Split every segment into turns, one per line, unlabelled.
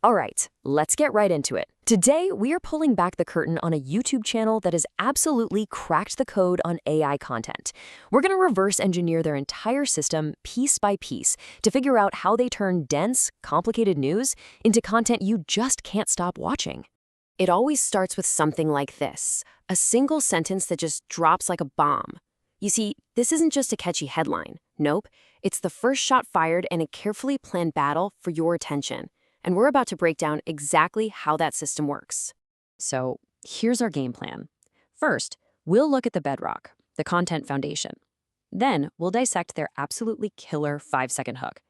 All right, let's get right into it. Today, we are pulling back the curtain on a YouTube channel that has absolutely cracked the code on AI content. We're going to reverse engineer their entire system piece by piece to figure out how they turn dense, complicated news into content you just can't stop watching. It always starts with something like this, a single sentence that just drops like a bomb. You see, this isn't just a catchy headline. Nope, it's the first shot fired in a carefully planned battle for your attention. And we're about to break down exactly how that system works. So here's our game plan. First, we'll look at the bedrock, the content foundation. Then we'll dissect their absolutely killer 5-second hook.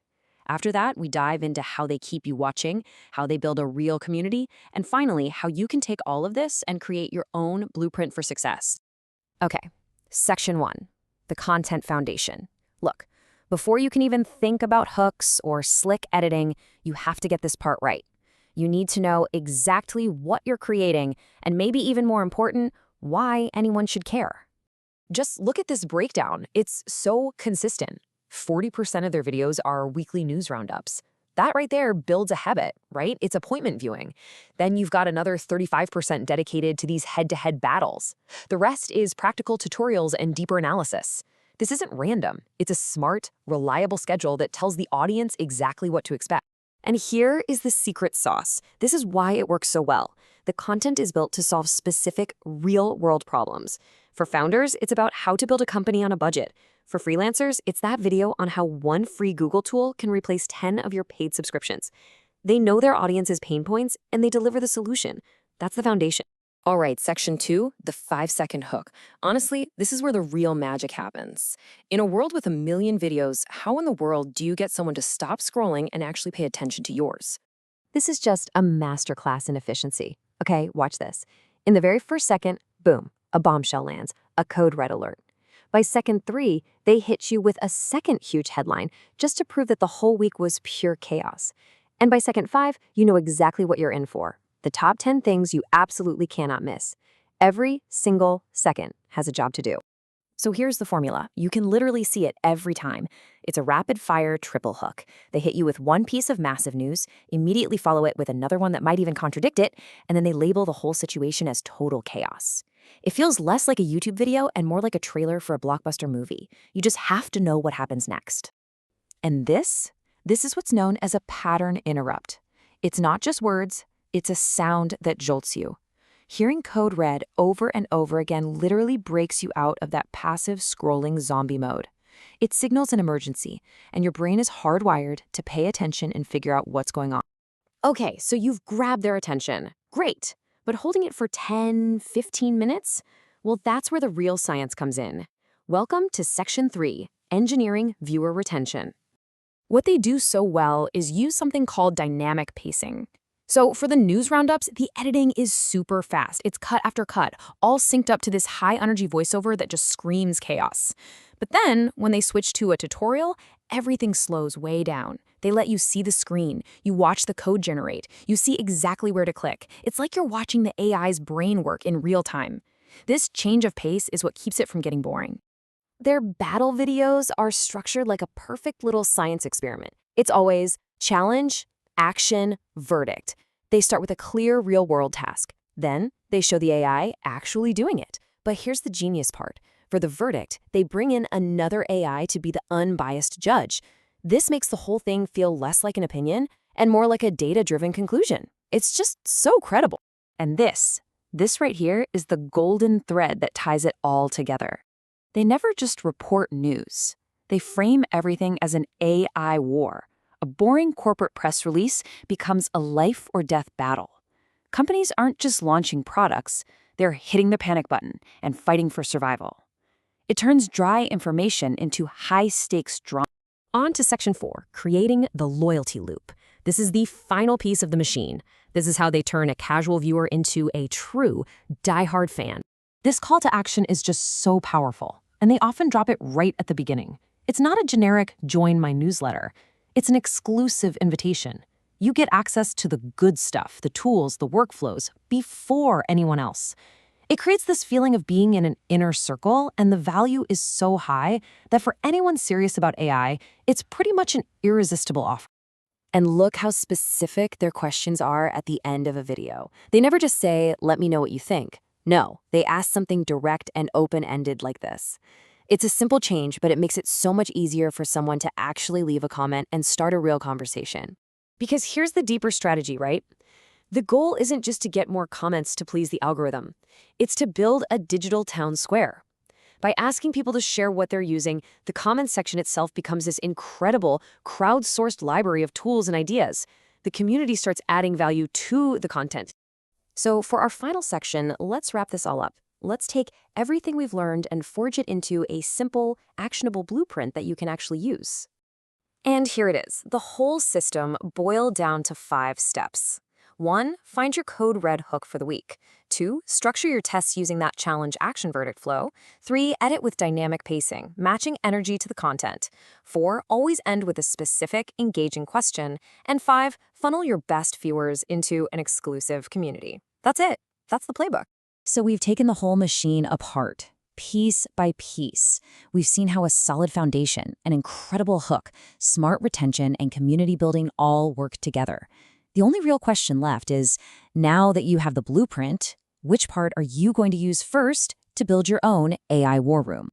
After that, we dive into how they keep you watching, how they build a real community, and finally, how you can take all of this and create your own blueprint for success. Okay, Section 1, the content foundation. Look, before you can even think about hooks or slick editing, you have to get this part right. You need to know exactly what you're creating, and maybe even more important, why anyone should care. Just look at this breakdown. It's so consistent. 40% of their videos are weekly news roundups. That right there builds a habit, right? It's appointment viewing. Then you've got another 35% dedicated to these head-to-head battles. The rest is practical tutorials and deeper analysis. This isn't random. It's a smart, reliable schedule that tells the audience exactly what to expect. And here is the secret sauce. This is why it works so well. The content is built to solve specific, real-world problems. For founders, it's about how to build a company on a budget. For freelancers, it's that video on how one free Google tool can replace 10 of your paid subscriptions. They know their audience's pain points, and they deliver the solution. That's the foundation. All right, Section 2, the 5-second hook. Honestly, this is where the real magic happens. In a world with a million videos, how in the world do you get someone to stop scrolling and actually pay attention to yours? This is just a masterclass in efficiency. Okay, watch this. In the very first second, boom, a bombshell lands, a code red alert. By second 3, they hit you with a second huge headline just to prove that the whole week was pure chaos. And by second 5, you know exactly what you're in for. The top 10 things you absolutely cannot miss. Every single second has a job to do. So here's the formula. You can literally see it every time. It's a rapid-fire triple hook. They hit you with one piece of massive news, immediately follow it with another one that might even contradict it, and then they label the whole situation as total chaos. It feels less like a YouTube video and more like a trailer for a blockbuster movie. You just have to know what happens next. And this is what's known as a pattern interrupt. It's not just words. It's a sound that jolts you. Hearing code red over and over again literally breaks you out of that passive scrolling zombie mode. It signals an emergency, and your brain is hardwired to pay attention and figure out what's going on. Okay, so you've grabbed their attention. Great. But holding it for 10, 15 minutes? Well, that's where the real science comes in. Welcome to Section 3, Engineering Viewer Retention. What they do so well is use something called dynamic pacing. So for the news roundups, the editing is super fast. It's cut after cut, all synced up to this high-energy voiceover that just screams chaos. But then, when they switch to a tutorial, everything slows way down. They let you see the screen, you watch the code generate, you see exactly where to click. It's like you're watching the AI's brain work in real time. This change of pace is what keeps it from getting boring. Their battle videos are structured like a perfect little science experiment. It's always challenge, action, verdict. They start with a clear real-world task. Then they show the AI actually doing it. But here's the genius part. For the verdict, they bring in another AI to be the unbiased judge. This makes the whole thing feel less like an opinion and more like a data-driven conclusion. It's just so credible. And this right here is the golden thread that ties it all together. They never just report news. They frame everything as an AI war. A boring corporate press release becomes a life or death battle. Companies aren't just launching products, they're hitting the panic button and fighting for survival. It turns dry information into high-stakes drama. On to Section 4, creating the loyalty loop. This is the final piece of the machine. This is how they turn a casual viewer into a true, die-hard fan. This call to action is just so powerful, and they often drop it right at the beginning. It's not a generic join my newsletter. It's an exclusive invitation. You get access to the good stuff, the tools, the workflows, before anyone else. It creates this feeling of being in an inner circle, and the value is so high that for anyone serious about AI, it's pretty much an irresistible offer. And look how specific their questions are at the end of a video. They never just say, let me know what you think. No, they ask something direct and open-ended like this. It's a simple change, but it makes it so much easier for someone to actually leave a comment and start a real conversation. Because here's the deeper strategy, right? The goal isn't just to get more comments to please the algorithm. It's to build a digital town square. By asking people to share what they're using, the comments section itself becomes this incredible, crowdsourced library of tools and ideas. The community starts adding value to the content. So for our final section, let's wrap this all up. Let's take everything we've learned and forge it into a simple, actionable blueprint that you can actually use. And here it is, the whole system boiled down to 5 steps. 1. Find your code red hook for the week. 2. Structure your tests using that challenge action verdict flow. 3. Edit with dynamic pacing, matching energy to the content. 4. Always end with a specific, engaging question. And 5. Funnel your best viewers into an exclusive community. That's it. That's the playbook. So we've taken the whole machine apart, piece by piece. We've seen how a solid foundation, an incredible hook, smart retention, and community building all work together. The only real question left is, now that you have the blueprint, which part are you going to use first to build your own AI war room?